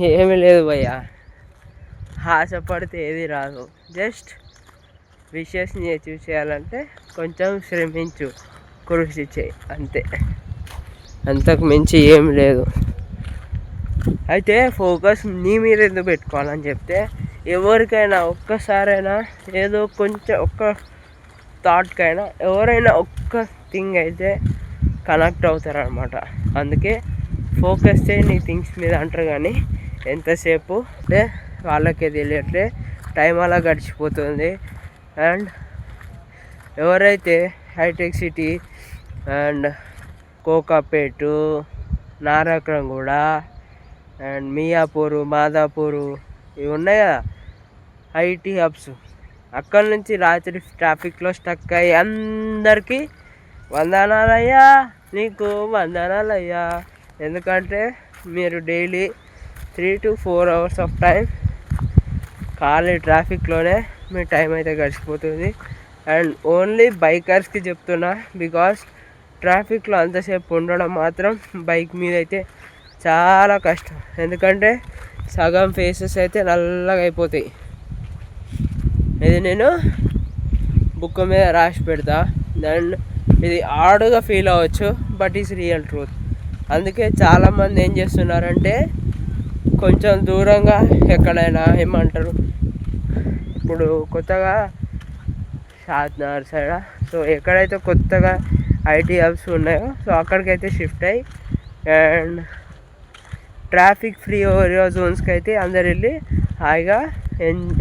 ఏమీ లేదు భయ్య, ఆశపడితే ఏది రాదు. జస్ట్ విషెస్ని అచీవ్ చేయాలంటే కొంచెం శ్రమించు, కృషి చేయి, అంతే. అంతకు మించి ఏం లేదు. అయితే ఫోకస్ నీ మీద ఎందుకు పెట్టుకోవాలని చెప్తే, ఎవరికైనా ఒక్కసారైనా ఏదో కొంచెం ఒక్క థాట్కైనా ఎవరైనా ఒక్క థింగ్ అయితే కనెక్ట్ అవుతారనమాట. అందుకే ఫోకస్ చేయి నీ థింగ్స్ మీద అంటారు. కానీ ఎంతసేపు అంటే వాళ్ళకే తెలియట్లే, టైం అలా గడిచిపోతుంది. అండ్ ఎవరైతే హైటెక్ సిటీ అండ్ కోకాపేటు, నారాయణగూడ అండ్ మియాపూరు, మాదాపూరు ఇవి ఉన్నాయి కదా ఐటీ హబ్స్, అక్కడి నుంచి రాత్రి ట్రాఫిక్లో స్టక్ అయ్యి అందరికీ వందనాలయ్యా, నీకు వందనాలయ్యా. ఎందుకంటే మీరు daily 3 to 4 hours of time ఖాళీ ట్రాఫిక్లోనే మీ టైం అయితే గడిచిపోతుంది. అండ్ ఓన్లీ బైకర్స్కి చెప్తున్నా, బికాస్ ట్రాఫిక్లో అంతసేపు ఉండడం మాత్రం బైక్ మీద అయితే చాలా కష్టం. ఎందుకంటే సగం ఫేసెస్ అయితే నల్లగా అయిపోతాయి. ఇది నేను బుక్ మీద రాసి పెడతా. అండ్ ఇది ఆడుగా ఫీల్ అవ్వచ్చు, బట్ ఈస్ రియల్ ట్రూత్. అందుకే చాలామంది ఏం చేస్తున్నారంటే కొంచెం దూరంగా ఎక్కడైనా ఏమంటారు, ఇప్పుడు కొత్తగా షాద్నగర్ సైడ్, సో ఎక్కడైతే కొత్తగా ఐటీ హబ్స్ ఉన్నాయో సో అక్కడికైతే షిఫ్ట్ అయ్యి అండ్ ట్రాఫిక్ ఫ్రీ ఏరియా జోన్స్కి అయితే అందరు వెళ్ళి హాయిగా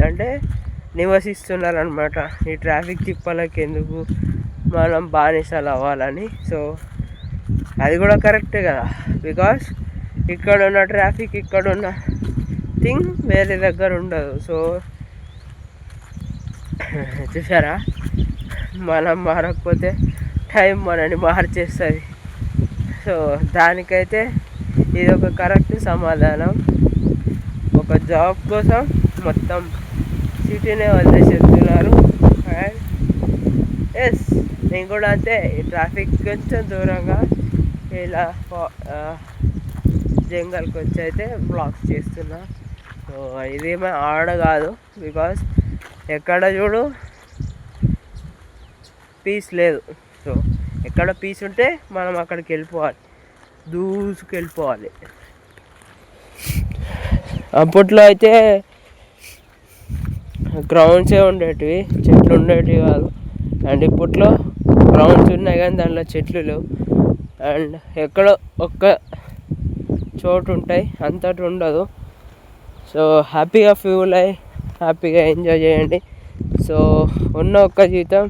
అంటే నివసిస్తున్నారనమాట. ఈ ట్రాఫిక్ తిప్పలకి ఎందుకు మనం బానిసలు అవ్వాలని. సో అది కూడా కరెక్టే కదా, బికాస్ ఇక్కడ ఉన్న ట్రాఫిక్, ఇక్కడ ఉన్న థింగ్ వేరే దగ్గర ఉండదు. సో చూసారా, మనం మారకపోతే టైం మనని మార్చేస్తుంది. సో దానికైతే ఇది ఒక కరెక్ట్ సమాధానం. ఒక జాబ్ కోసం మొత్తం సిటీనే వదిలేసేస్తున్నారు. అండ్ ఎస్, నేను కూడా అంతే, ఈ ట్రాఫిక్ కొంచెం దూరంగా ఇలా జంగల్కి వచ్చి అయితే బ్లాక్స్ చేస్తున్నా. సో ఇదేమో ఆడ కాదు, బికాస్ ఎక్కడ చూడు పీస్ లేదు. సో ఎక్కడ పీస్ ఉంటే మనం అక్కడికి వెళ్ళిపోవాలి, దూసుకెళ్ళిపోవాలి. అప్పట్లో అయితే గ్రౌండ్సే ఉండేటివి, చెట్లు ఉండేటివి కాదు. అండ్ ఇప్పట్లో గ్రౌండ్స్ ఉన్నాయి కానీ దాంట్లో చెట్లు లేవు. అండ్ ఎక్కడో ఒక్క చోటు ఉంటాయి, అంతటి ఉండదు. సో హ్యాపీగా ఫ్యూల్ అయ్యి హ్యాపీగా ఎంజాయ్ చేయండి. సో ఉన్న ఒక్క జీవితం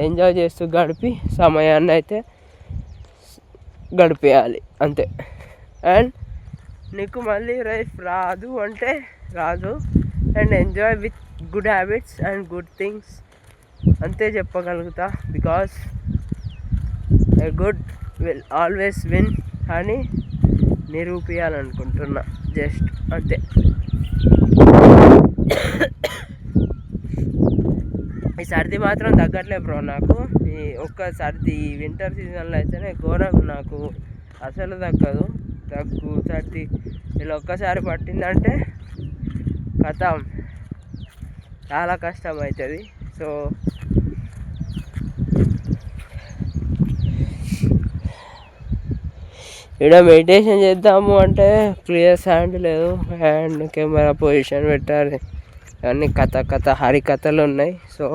ఎంజాయ్ చేస్తూ గడిపి సమయాన్ని అయితే గడిపేయాలి, అంతే. అండ్ నీకు మళ్ళీ లైఫ్ రాదు అంటే రాదు. And enjoy with good habits and good things, అంతే చెప్పగలుగుతా. Because a good will always win అని నిరూపించాలనుకుంటున్నా, జస్ట్ అంతే. ఈ సర్ది మాత్రం తగ్గట్లే బ్రో నాకు. ఈ ఒక్క సర్ది వింటర్ సీజన్లో అయితేనే ఘోరం, నాకు అసలు తగ్గదు. దగ్గు సర్ది ఇలా ఒక్కసారి పట్టిందంటే కథం, చాలా కష్టం అవుతుంది. సో ఇక్కడ మెడిటేషన్ చేద్దాము అంటే క్లియర్ సౌండ్ లేదు, అండ్ కెమెరా పొజిషన్ పెట్టాలి, అన్నీ కథ హరికథలు ఉన్నాయి. సో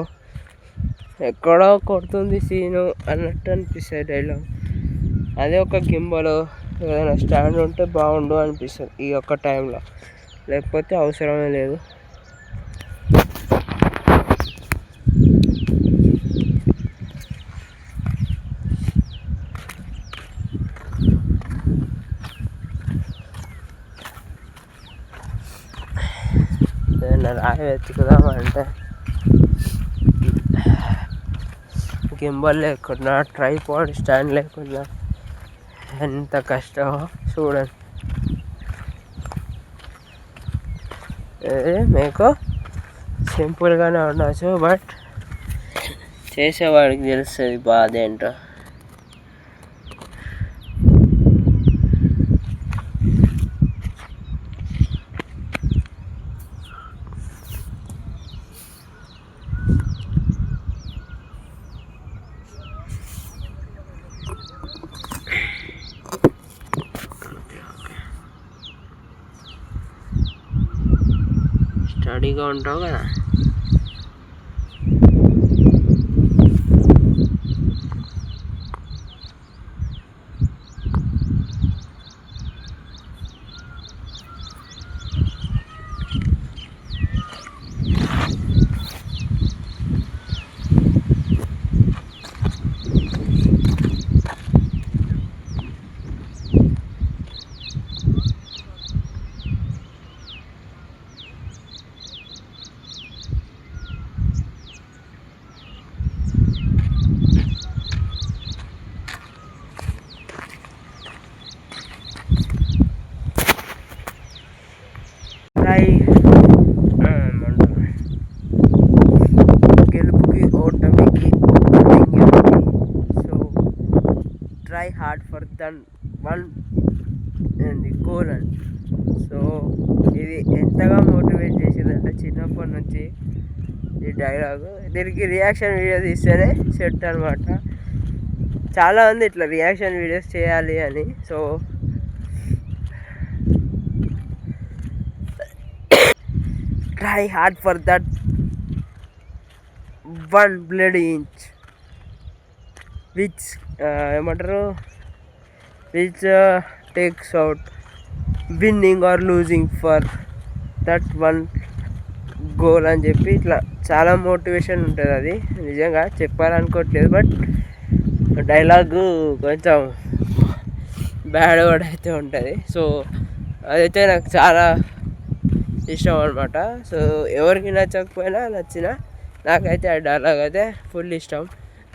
ఎక్కడో కొడుతుంది సీను అన్నట్టు అనిపిస్తుంది డైలాగ్. అదే ఒక గింబల్ ఏదైనా స్టాండ్ ఉంటే బాగుండు అనిపిస్తుంది ఈ ఒక్క టైంలో, లేకపోతే అవసరమే లేదు. ఏదైనా రాయి వెతుకుదామంటే గింబల్ లేకుండా, ట్రైపాడ్ స్టాండ్ లేకుండా ఎంత కష్టమో చూడండి. మీకు సింపుల్గానే ఉండవచ్చు, బట్ చేసేవాడికి తెలుస్తుంది బాధ ఏంటో. స్టడీగా ఉంటావు కదా. గెలుపుకి ఓటమికి so try hard for that one goal and so ఇది ఎంతగా మోటివేట్ చేసిందంటే చిన్నప్పటి నుంచి ఈ డైలాగు. దీనికి రియాక్షన్ వీడియో తీస్తేనే సెట్ అనమాట. చాలామంది ఇట్లా రియాక్షన్ వీడియోస్ చేయాలి అని. So try hard for that 1 bloody inch which ఏమంటారు which takes out winning or losing for that one goal అని చెప్పి ఇట్లా చాలా మోటివేషన్ ఉంటుంది. అది నిజంగా చెప్పాలనుకోవట్లేదు, బట్ డైలాగు కొంచెం బ్యాడ్ వర్డ్ అయితే ఉంటుంది. సో అదైతే నాకు చాలా ఇష్టం అనమాట. సో ఎవరికి నచ్చకపోయినా నచ్చినా నాకైతే ఆ డైలాగ్ అయితే ఫుల్ ఇష్టం.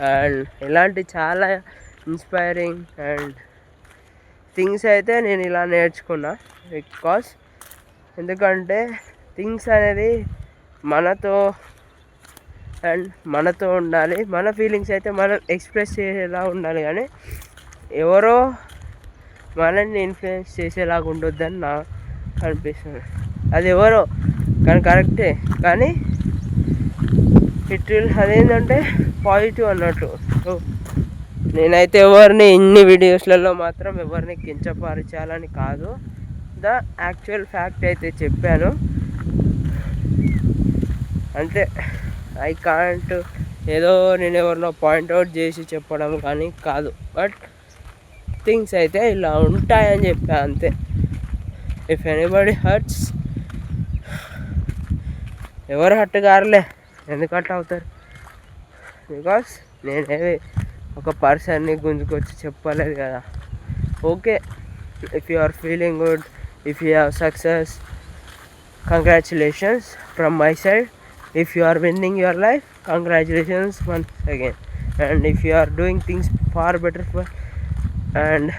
అండ్ ఇలాంటి చాలా ఇన్స్పైరింగ్ అండ్ థింగ్స్ అయితే నేను ఇలా నేర్చుకున్నా. బికాస్ ఎందుకంటే థింగ్స్ అనేది మనతో ఉండాలి, మన ఫీలింగ్స్ అయితే మనం ఎక్స్ప్రెస్ చేసేలా ఉండాలి, కానీ ఎవరో మనల్ని ఇన్ఫ్లుయెన్స్ చేసేలాగా ఉండొద్దని నాకు అనిపిస్తుంది. అది ఎవరో కానీ కరెక్టే, కానీ అదేంటంటే పాజిటివ్ అన్నట్టు. సో నేనైతే ఎవరిని ఇన్ని వీడియోస్లలో మాత్రం ఎవరిని కించపరచాలని కాదు, ద యాక్చువల్ ఫ్యాక్ట్ అయితే చెప్పాను అంతే. ఐ కాంట్ ఏదో నేను ఎవరినో పాయింట్అవుట్ చేసి చెప్పడం కానీ కాదు, బట్ థింగ్స్ అయితే ఇలా ఉంటాయని చెప్పా అంతే. ఇఫ్ ఎనీబడి హర్ట్స్, ఎవరు హర్ట్ కారులే, ఎందుకంటే అవుతారు. బికాస్ నేనేవి ఒక పర్సన్ని గుంజుకొచ్చి చెప్పలేదు కదా. Okay, if you are feeling good, if you have success, congratulations from my side. If you are winning your life, congratulations once again. And if you are doing things far better for and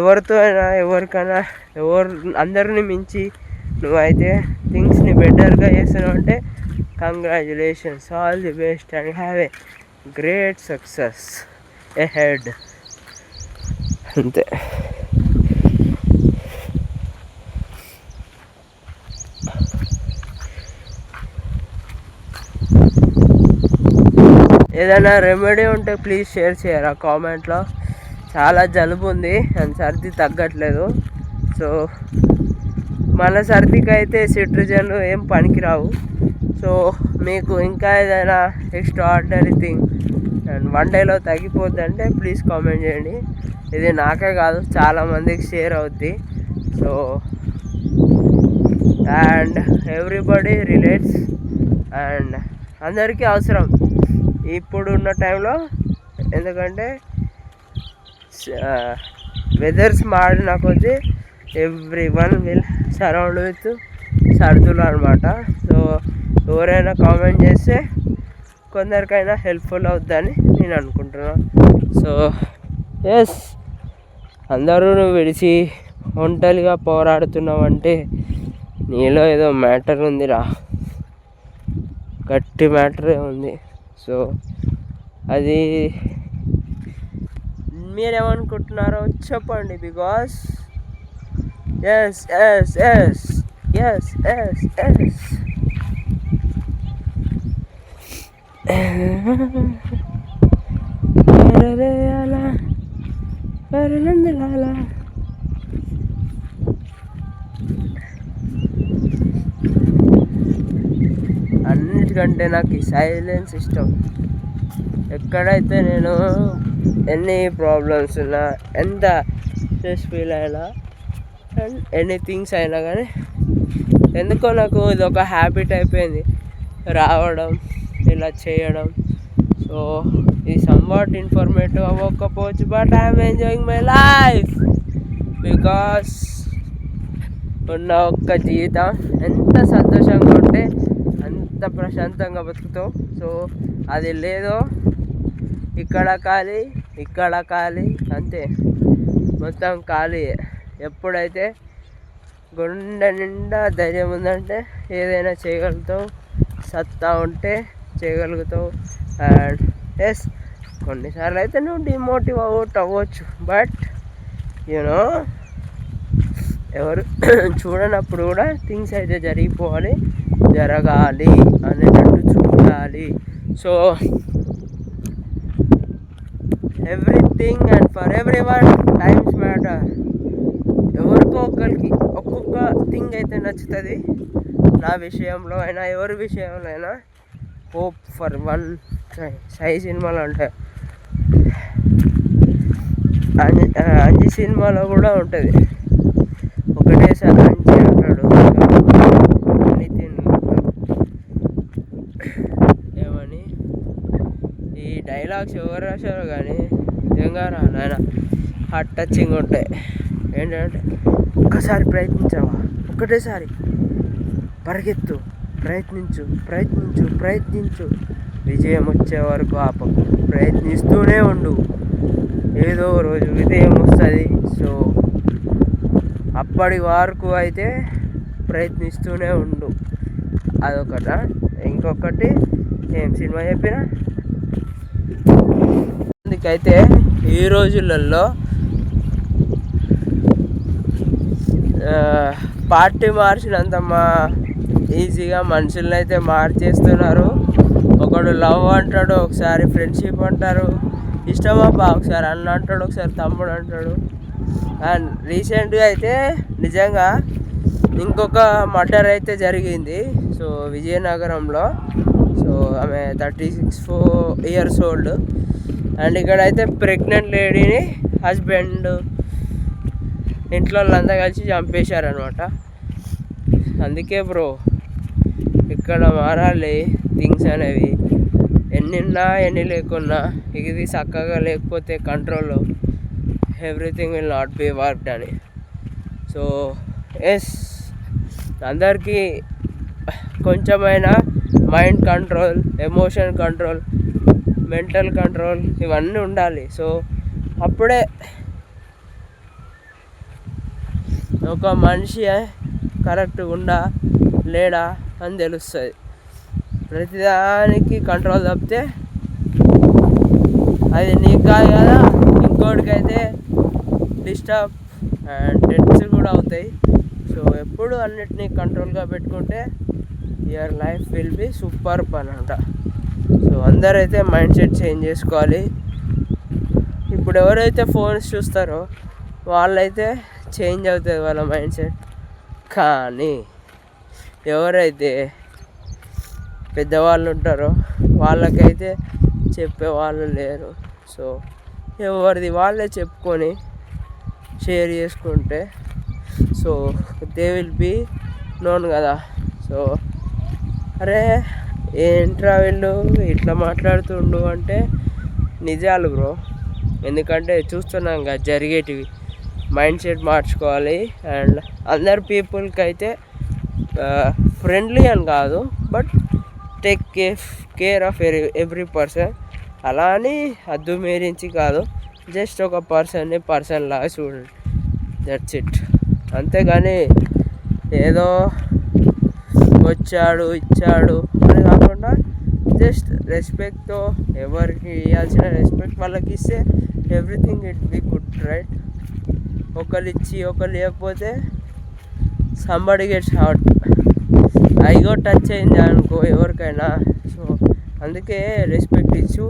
ఎవరితో అయినా ఎవరికైనా అందరిని మించి నువ్వైతే థింగ్స్ని బెటర్గా చేస్తున్నావు అంటే congratulations, all the best and have a great success ahead అంతే. ఏదైనా రెమెడీ ఉంటే ప్లీజ్ షేర్ చేయరా కామెంట్లో. చాలా జలుబు ఉంది అండ్ సర్ది తగ్గట్లేదు. సో మన సర్దికి అయితే సిట్రిజన్లు ఏం పనికిరావు. సో మీకు ఇంకా ఏదైనా ఎక్స్ట్రా ఆర్డినరీ థింగ్ అండ్ 1 డేలో తగ్గిపోద్దంటే ప్లీజ్ కామెంట్ చేయండి. ఇది నాకే కాదు చాలామందికి షేర్ అవుద్ది. So and everybody relates and అందరికీ అవసరం ఇప్పుడున్న టైంలో. ఎందుకంటే వెదర్స్ మారిన కొద్దీ ఎవ్రీవన్ విల్ సరౌండ్ విత్ సర్దులు అనమాట. సో ఎవరైనా కామెంట్ చేస్తే కొందరికైనా హెల్ప్ఫుల్ అవుద్దని నేను అనుకుంటున్నాను. సో ఎస్, అందరూ నువ్వు విడిచి ఒంటరిగా పోరాడుతున్నావంటే నీలో ఏదో మ్యాటర్ ఉందిరా, గట్టి మ్యాటరే ఉంది. సో అది మీరేమనుకుంటున్నారో చెప్పండి. Because yes yes yes yes yes yes అన్నిటికంటే నాకు ఈ సైలెన్స్ ఇష్టం. ఎక్కడైతే నేను ఎన్ని ప్రాబ్లమ్స్ ఉన్నా, ఎంత స్ట్రెస్ ఫీల్ అయినా అండ్ ఎనీథింగ్స్ అయినా కానీ ఎందుకో నాకు ఇది ఒక హ్యాబిట్ అయిపోయింది, రావడం ఇలా చేయడం. సో ఇది సమ్వాట్ ఇన్ఫర్మేటివ్ అవ్వకపోవచ్చు, but I'm enjoying my life. Because ఉన్న ఒక్క జీవితం ఎంత సంతోషంగా ఉంటే అంత ప్రశాంతంగా బతుకుతావు. సో అది లేదో ఇక్కడ ఖాళీ అంతే, మొత్తం ఖాళీ. ఎప్పుడైతే గుండె నిండా ధైర్యం ఉందంటే ఏదైనా చేయగలుగుతావు, సత్తా ఉంటే చేయగలుగుతావు. అండ్ ఎస్, కొన్నిసార్లు అయితే నువ్వు డిమోటివ్ అవ్వచ్చు, బట్ యూనో ఎవరు చూడనప్పుడు కూడా థింగ్స్ అయితే జరగాలి అనేటట్టు చూడాలి. So everything and for every one times matter. ఎవరికో ఒకరికి ఒక్కొక్క థింగ్ అయితే నచ్చుతుంది. నా విషయంలో అయినా ఎవరి విషయంలో అయినా హోప్ ఫర్ వన్ సై సినిమాలో అంటే అంజి సినిమాలో కూడా ఉంటుంది. ఒకటేసారి అంజి అంటాడు, నితిన్ ఏమని ఈ డైలాగ్స్ ఎవరు రాశారో కానీ నిజంగా నాయన హార్ట్ టచింగ్ ఉంటాయి. ఏంటంటే ఒక్కసారి ప్రయత్నించావా, ఒకటేసారి పరిగెత్తు, ప్రయత్నించు, విజయం వచ్చే వరకు ఆపకు, ప్రయత్నిస్తూనే ఉండు, ఏదో రోజు విజయం వస్తుంది. సో అప్పటి వరకు అయితే ప్రయత్నిస్తూనే ఉండు. అదొకట. ఇంకొకటి ఏం సినిమా చెప్పినా, అందుకైతే ఈ రోజులలో పార్టీ మార్చినంత ఈజీగా మనుషులను అయితే మార్చేస్తున్నారు. ఒకడు లవ్ అంటాడు, ఒకసారి ఫ్రెండ్షిప్ అంటారు, ఇష్టమా ఒకసారి అన్న అంటాడు, ఒకసారి తమ్ముడు అంటాడు. అండ్ రీసెంట్గా అయితే నిజంగా ఇంకొక మర్డర్ అయితే జరిగింది. సో విజయనగరంలో. సో ఆమె 36 years old. అండ్ ఇక్కడైతే ప్రెగ్నెంట్ లేడీని హస్బెండ్ ఇంట్లో వాళ్ళంతా కలిసి చంపేశారనమాట. అందుకే బ్రో ఇక్కడ మారాలి థింగ్స్ అనేవి. ఎన్నిన్నా ఎన్ని లేకున్నా ఇది చక్కగా లేకపోతే కంట్రోల్లో everything will not be worked అని. సో ఎస్, అందరికీ కొంచెమైనా mind control, emotion control, mental control ఇవన్నీ ఉండాలి. సో అప్పుడే ఒక మనిషి కరెక్ట్గా ఉండా లేడా అని తెలుస్తుంది. ప్రతిదానికి కంట్రోల్ తప్పితే అది నీకు కాదు కదా, ఇంకోటికైతే డిస్టర్బ్ అండ్ డెత్స్ కూడా అవుతాయి. సో ఎప్పుడు అన్నిటినీ కంట్రోల్గా పెట్టుకుంటే your life will be super అనమాట. సో అందరైతే మైండ్ సెట్ చేంజ్ చేసుకోవాలి. ఇప్పుడు ఎవరైతే ఫోన్స్ చూస్తారో వాళ్ళైతే చేంజ్ అవుతుంది వాళ్ళ మైండ్ సెట్. కానీ ఎవరైతే పెద్దవాళ్ళు ఉంటారో వాళ్ళకైతే చెప్పేవాళ్ళు లేరు. సో ఎవరిది వాళ్ళే చెప్పుకొని షేర్ చేసుకుంటే so they will be known కదా. సో అరే ఏంట్రా వీళ్ళు ఇట్లా మాట్లాడుతుండు అంటే నిజాలు బ్రో. ఎందుకంటే చూస్తున్నాం కదా జరిగేటివి. మైండ్ సెట్ మార్చుకోవాలి. అండ్ అందరు పీపుల్కి అయితే ఫ్రెండ్లీ అని కాదు, but take care of every person. అలా అని హద్దు మీరించి కాదు, జస్ట్ ఒక పర్సన్ లాగా చూడండి, దట్స్ ఇట్. అంతేగాని ఏదో వచ్చాడు ఇచ్చాడు అని కాకుండా జస్ట్ రెస్పెక్ట్తో ఎవరికి ఇవ్వాల్సిన రెస్పెక్ట్ వాళ్ళకి ఇస్తే everything it be good, right? ఒకళ్ళు ఇచ్చి ఒకళ్ళు ఇవ్వకపోతే somebody gets hurt. I go touch అయింది అనుకో ఎవరికైనా. సో అందుకే రెస్పెక్ట్ ఇచ్చు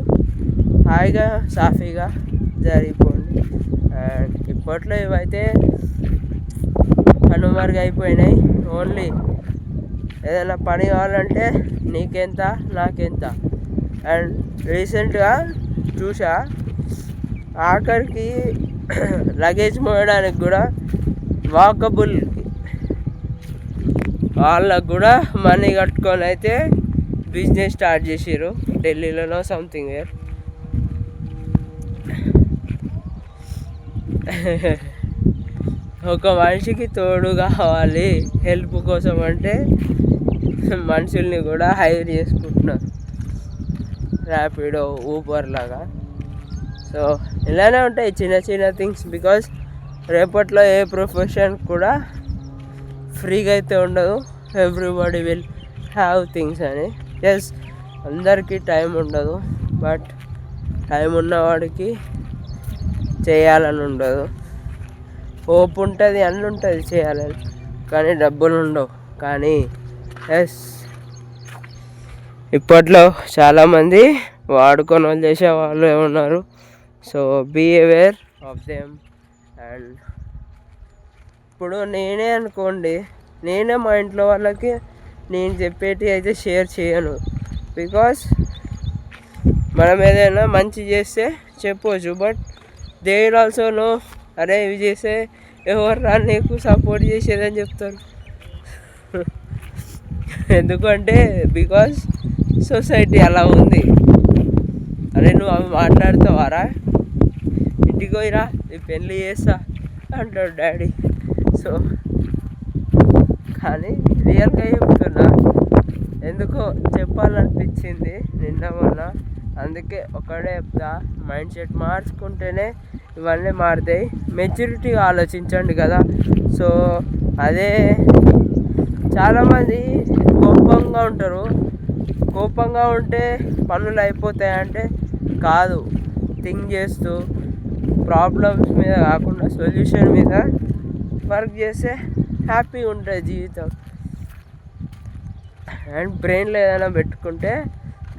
హాయిగా సాఫీగా జరిగిపోండి. అండ్ ఇప్పట్లో ఇవైతే కనుమరుగైపోయినాయి. ఓన్లీ ఏదైనా పని కావాలంటే నీకెంత నాకెంత. అండ్ రీసెంట్గా చూసా, ఆఖరికి లగేజ్ మోయడానికి కూడా వాకబుల్కి వాళ్ళకు కూడా మనీ కట్టుకొని అయితే బిజినెస్ స్టార్ట్ చేసారు ఢిల్లీలోనో సంథింగ్ వేర్. ఒక మనిషికి తోడు కావాలి హెల్ప్ కోసం అంటే మనుషుల్ని కూడా హైర్ చేసుకుంటున్నారు, ర్యాపిడో, ఊబర్ లాగా. సో ఇలానే ఉంటాయి చిన్న చిన్న థింగ్స్. బికాజ్ రేపట్లో ఏ ప్రొఫెషన్ కూడా ఫ్రీగా అయితే ఉండదు. ఎవ్రీబడి విల్ హ్యావ్ థింగ్స్ అని. ఎస్, అందరికీ టైం ఉండదు, బట్ టైం ఉన్నవాడికి చేయాలని ఉండదు. హోప్ ఉంటుంది, అన్నీ ఉంటుంది చేయాలని, కానీ డబ్బులు ఉండవు. కానీ ఎస్, ఇప్పట్లో చాలామంది వాడుకొని వాళ్ళు చేసే వాళ్ళు ఉన్నారు. So be aware of them. అండ్ ఇప్పుడు నేనే అనుకోండి, నేనే మా ఇంట్లో వాళ్ళకి నేను చెప్పేటి అయితే షేర్ చేయను. బికాస్ మనం ఏదైనా మంచి చేస్తే చెప్పవచ్చు, but they will also know, అరే ఇవి చేస్తే ఎవర్రా నీకు సపోర్ట్ చేసేదని చెప్తారు. ఎందుకంటే బికాస్ సొసైటీ అలా ఉంది. అరే నువ్వు అవి మాట్లాడతావారా, ఇంటికి పోయిరా నీ పెళ్ళి చేస్తా అంటాడు డాడీ. సో కానీ రియల్గా చెప్తున్నా, ఎందుకో చెప్పాలనిపించింది నిన్న మొన్న. అందుకే ఒకడే చెప్తా, మైండ్ సెట్ మార్చుకుంటేనే ఇవన్నీ మారుతాయి. మెచ్యూరిటీగా ఆలోచించండి కదా. సో అదే చాలామంది కోపంగా ఉంటారు. కోపంగా ఉంటే పనులు అయిపోతాయంటే కాదు, థింక్ చేస్తూ ప్రాబ్లమ్స్ మీద కాకుండా సొల్యూషన్ మీద వర్క్ చేస్తే హ్యాపీగా ఉంటుంది జీవితం. అండ్ బ్రెయిన్లో ఏదైనా పెట్టుకుంటే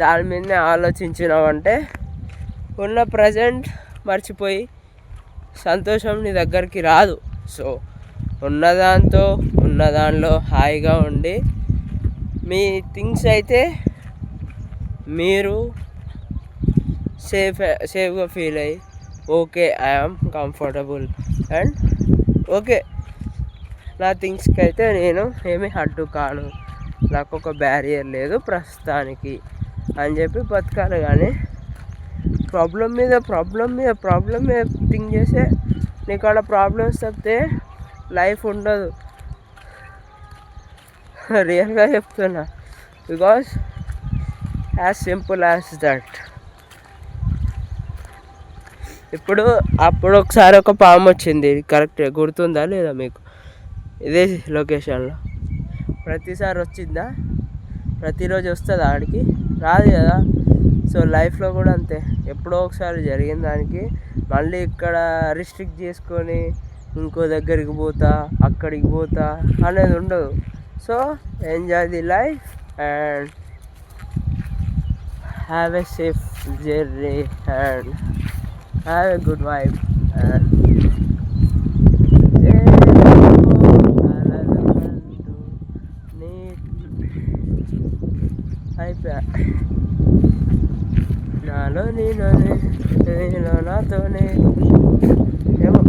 దాని మీదనే ఆలోచించినామంటే ఉన్న ప్రజెంట్ మర్చిపోయి సంతోషం నీ దగ్గరికి రాదు. సో ఉన్న దానిలో హాయిగా ఉండి మీ థింగ్స్ అయితే మీరు సేఫ్గా ఫీల్ అయ్యి okay I am comfortable and okay నా థింగ్స్కి అయితే నేను ఏమీ అడ్డు కాను, నాకు ఒక బ్యారియర్ లేదు ప్రస్తుతానికి అని చెప్పి బతకాలి. కానీ ప్రాబ్లం మీద థింక్ చేస్తే నీకు అక్కడ ప్రాబ్లమ్స్ తప్పితే లైఫ్ ఉండదు. రియల్గా చెప్తున్నా, because as simple as that. అప్పుడు ఒకసారి ఒక పాము వచ్చింది, కరెక్ట్ గుర్తుందా లేదా మీకు? ఇదే లొకేషన్లో. ప్రతిసారి వచ్చిందా? ప్రతిరోజు వస్తుందా ఆడికి? రాదు కదా. సో లైఫ్లో కూడా అంతే, ఎప్పుడో ఒకసారి జరిగిన దానికి మళ్ళీ ఇక్కడ రిస్ట్రిక్ట్ చేసుకొని ఇంకో దగ్గరికి పోతా అక్కడికి పోతా అనేది ఉండదు. So enjoy the life and have a safe journey and have a good vibe and అయిపోయా. నాలో నీలోనే నేను నాతోనే ఏమో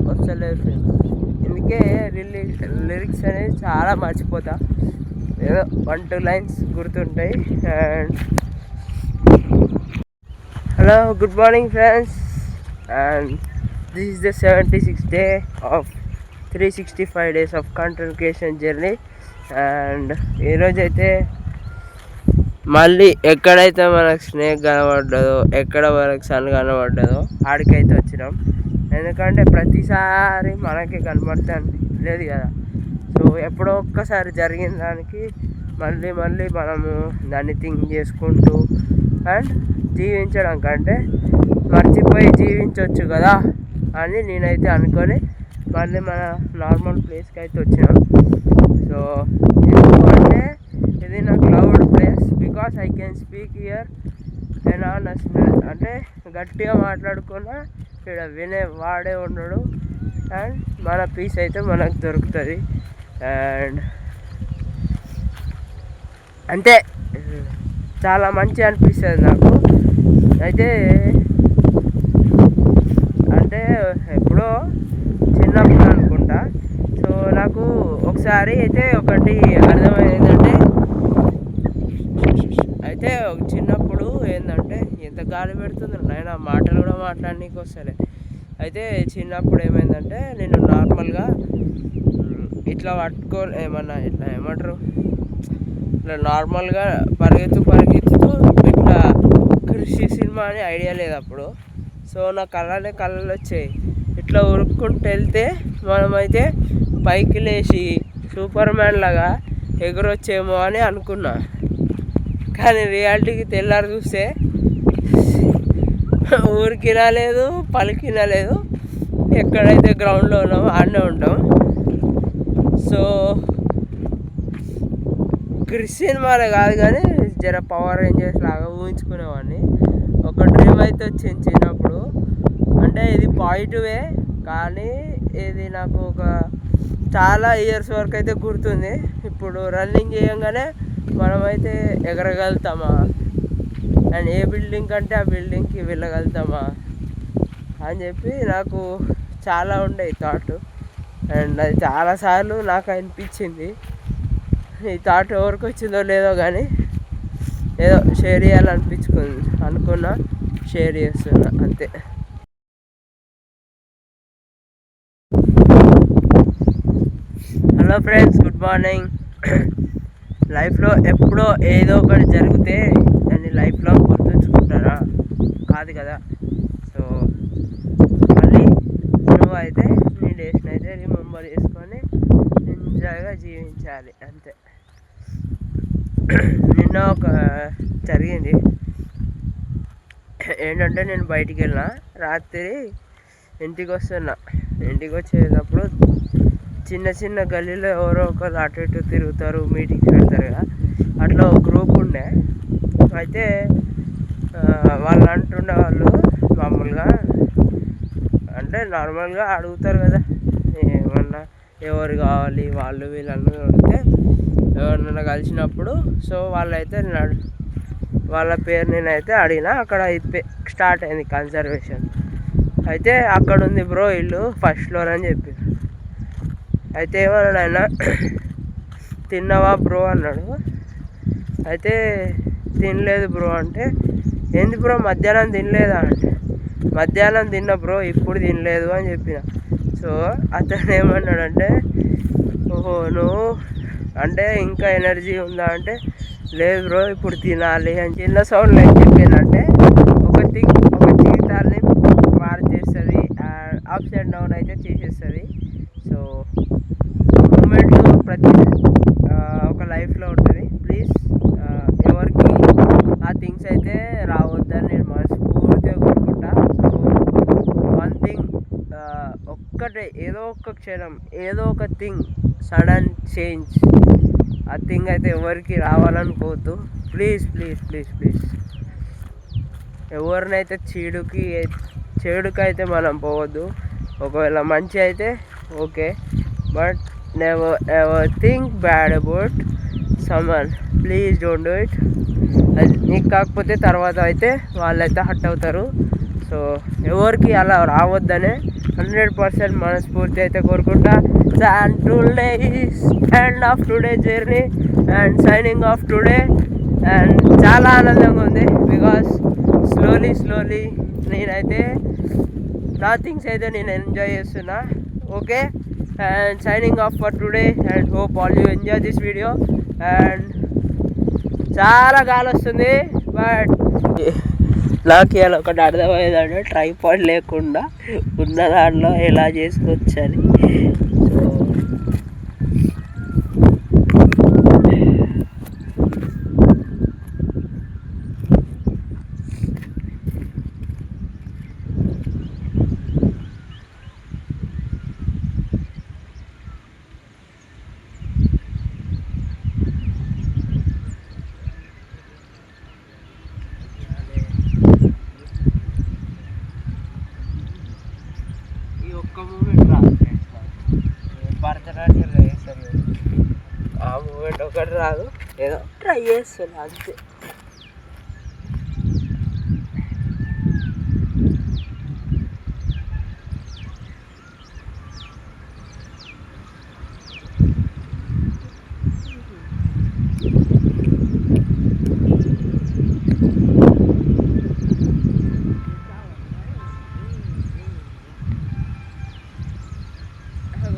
వస్తలేదు ఫ్రెండ్స్. ఇందుకే లిరిక్స్ అనేది చాలా మర్చిపోతా, ఏదో 1-2 లైన్స్ గుర్తుంటాయి. And hello, good morning friends. And this is the 76th day of 365 days of content creation journey. And ఈరోజైతే మళ్ళీ ఎక్కడైతే మనకు స్నేక్ కనబడ్డదో, ఎక్కడ మనకు సన్ కనబడ్డదో ఆడికైతే వచ్చినాం. ఎందుకంటే ప్రతిసారి మనకి కనబడతాను లేదు కదా. సో ఎప్పుడో ఒక్కసారి జరిగిన దానికి మళ్ళీ మళ్ళీ మనము దాన్ని థింక్ చేసుకుంటూ అండ్ జీవించడం కంటే మర్చిపోయి జీవించవచ్చు కదా అని నేనైతే అనుకొని మళ్ళీ మన నార్మల్ ప్లేస్కి అయితే వచ్చినాం. సో ఎందుకంటే ఇది నా cloud place because I can speak here anonymousness, అంటే గట్టిగా మాట్లాడుకున్నా ఇక్కడ వినే వాడే ఉండడు అండ్ మన పీస్ అయితే మనకు దొరుకుతుంది. అండ్ అంతే, చాలా మంచి అనిపిస్తుంది నాకు అయితే. అంటే ఎప్పుడో చిన్నప్పుడు అనుకుంటా. సో నాకు ఒకసారి అయితే ఒకటి అర్థమైందంటే, అయితే చిన్నప్పుడు ఏంటంటే ఎంత గాలి పెడుతుంది నాయన, మాటలు కూడా మాట్లాడనీకి వస్తలే. అయితే చిన్నప్పుడు ఏమైందంటే నేను నార్మల్గా ఇట్లా ఏమన్నా ఇట్లా ఏమంటారు, ఇట్లా నార్మల్గా పరిగెత్తుతూ ఇట్లా కృషి సినిమా అని ఐడియా లేదు అప్పుడు. సో నా కళ్ళలో వచ్చాయి. ఇట్లా ఉరుక్కుంటూ వెళ్తే మనమైతే పైకి లేచి సూపర్ మ్యాన్ లాగా ఎగురొచ్చేమో అని అనుకున్నా. కానీ రియాలిటీకి తెల్లారి చూస్తే ఊరికి రాలేదు, పలికి రాలేదు. ఎక్కడైతే గ్రౌండ్లో ఉన్నామో ఆడనే ఉంటాం. సో క్రిస్టియన్ మానే కాదు కానీ జర పవర్ రేంజర్స్ లాగా ఊహించుకునేవాడిని. ఒక డ్రీమ్ అయితే వచ్చింది చిన్నప్పుడు. అంటే ఇది పాజిటివే కానీ ఇది నాకు ఒక చాలా ఇయర్స్ వరకు అయితే గుర్తుంది. ఇప్పుడు రన్నింగ్ చేయంగానే మనమైతే ఎగరగలుగుతామా అండ్ ఏ బిల్డింగ్ కంటే ఆ బిల్డింగ్కి వెళ్ళగలుగుతామా అని చెప్పి నాకు చాలా ఉండే ఈ థాట్. అండ్ అది చాలాసార్లు నాకు అనిపించింది. ఈ థాట్ ఎవరికి వచ్చిందో లేదో కానీ ఏదో షేర్ అనుకున్నా, షేర్ చేస్తున్నా అంతే. Hello friends, good morning. లైఫ్లో ఎప్పుడో ఏదో ఒకటి జరిగితే దాన్ని లైఫ్లో గుర్తుంచుకుంటారా? కాదు కదా. సో మళ్ళీ నువ్వు అయితే నీ డేస్ని అయితే రిమెంబర్ చేసుకొని ఎంజాయ్గా జీవించాలి అంతే. నిన్న ఒక జరిగింది ఏంటంటే, నేను బయటికి వెళ్ళిన రాత్రి ఇంటికి వచ్చేటప్పుడు చిన్న చిన్న గల్లీలో ఎవరో ఒకరు అటు ఇటు తిరుగుతారు, మీటింగ్స్ పెడతారు కదా, అట్లా ఒక గ్రూప్ ఉండే. అయితే వాళ్ళు అంటుండే వాళ్ళు మామూలుగా అంటే నార్మల్గా అడుగుతారు కదా, ఏమన్నా ఎవరు కావాలి వాళ్ళు వీళ్ళని అడిగితే ఎవరినైనా కలిసినప్పుడు సో వాళ్ళైతే వాళ్ళ పేరు నేనైతే అడిగిన. అక్కడ స్టార్ట్ అయింది కన్సర్వేషన్. అయితే అక్కడ ఉంది బ్రో ఇల్లు ఫస్ట్ ఫ్లోర్ అని చెప్పి. అయితే ఏమన్నాడు ఆయన, తిన్నావా బ్రో అన్నాడు. అయితే తినలేదు బ్రో అంటే, ఏంది బ్రో మధ్యాహ్నం తినలేదా అంటే, మధ్యాహ్నం తిన్నా బ్రో ఇప్పుడు తినలేదు అని చెప్పిన. సో అతను ఏమన్నాడంటే, ఓహో నువ్వు అంటే ఇంకా ఎనర్జీ ఉందా అంటే, లేదు బ్రో ఇప్పుడు తినాలి అని చిన్న సౌండ్లో ఏం చెప్పానంటే, ఒక జీవితాన్ని మార్చేస్తుంది, అప్స్ అండ్ డౌన్ అయితే చేసేస్తుంది. సో మూమెంట్ ప్రతి ఒక లైఫ్లో ఉంటుంది. ప్లీజ్ ఎవరికి ఆ థింగ్స్ అయితే రావద్దని నేను మనస్ఫూర్తిగా కోరుకుంటా. సో వన్ థింగ్, ఒక్కటే ఏదో ఒక క్షణం ఏదో ఒక థింగ్ సడన్ చేంజ్, ఆ థింగ్ అయితే ఎవరికి రావాలనుకోవద్దు. ప్లీజ్ ప్లీజ్ ప్లీజ్ ప్లీజ్ ఎవరినైతే చెడుకైతే మనం పోవద్దు. ఒకవేళ మంచి అయితే okay, but never think bad about someone. Please don't do it. అది నీకు కాకపోతే తర్వాత అయితే వాళ్ళైతే హర్ట్ అవుతారు. సో ఎవరికి అలా రావద్దనే 100% మనస్ఫూర్తి అయితే కోరుకుంటా. And today is end of today journey and signing off today. And చాలా ఆనందంగా ఉంది బికాస్ స్లోలీ నేనైతే నా థింగ్స్ అయితే నేను ఎంజాయ్ చేస్తున్నా. Okay, and signing off for today and hope all you enjoy this video. And చాలా గాలి వస్తుంది, బట్ నాకు ఇలా ఒకటి అర్థమయ్యేదంటే ట్రైపాడ్ లేకుండా ఉన్న దాంట్లో ఎలా చేసుకోవచ్చని. సో ఒకటి రాదు, ఏదో ట్రై చేస్తున్నా అంతే.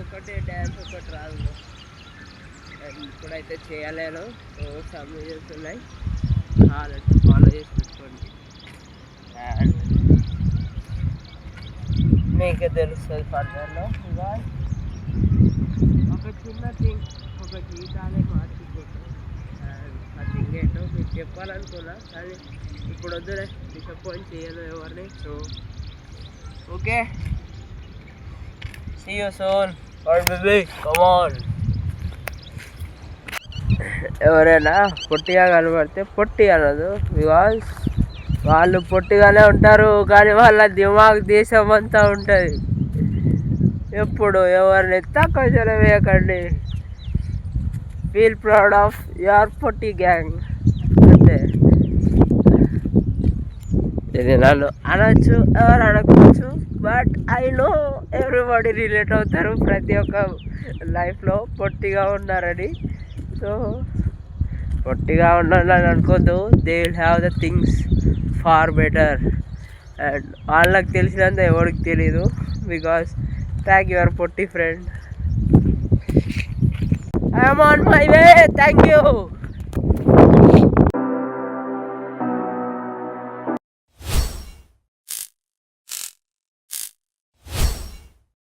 ఒకటే డ్యాన్స్ ఒకటి రాదు, ఇప్పుడైతే చేయలేను. సమ్ వీడియోస్ ఉన్నాయి, కావాలంటే ఫాలో చేసి పెట్టుకోండి. అండ్ మీకే తెలుస్తుంది ఫర్దర్లో. ఇంకా ఒక చిన్న థింగ్, ఒక జీవితాలే మార్చిపోతాం. అండ్ ఆ థింగ్ ఏంటో మీకు చెప్పాలనుకున్నా, కానీ ఇప్పుడు వద్దులే, డిసప్పాయింట్ చేయను ఎవరిని. So okay, see you soon. Or baby, come on. ఎవరైనా పొట్టిగా కనబడితే పొట్టి అనదు, బికాజ్ వాళ్ళు పొట్టిగానే ఉంటారు, కానీ వాళ్ళ దిమాగ్ దేశం అంతా ఉంటుంది. ఎప్పుడు ఎవరిని తక్కువ వేయకండి. ఫీల్ ప్రౌడ్ ఆఫ్ యువర్ పొట్టి గ్యాంగ్ అంతే. ఇది నన్ను అనొచ్చు, ఎవరు అనకపోవచ్చు, but I know everybody relate అవుతారు ప్రతి ఒక్క లైఫ్లో పొట్టిగా ఉన్నారని. సో పొట్టిగా ఉండాలని అనుకోద్దు, they will have the things far better. And వాళ్ళకి తెలిసినంత ఎవరికి తెలీదు, బికాస్ థ్యాంక్ యువర్ పొట్టి friend. I'm on my way, thank you.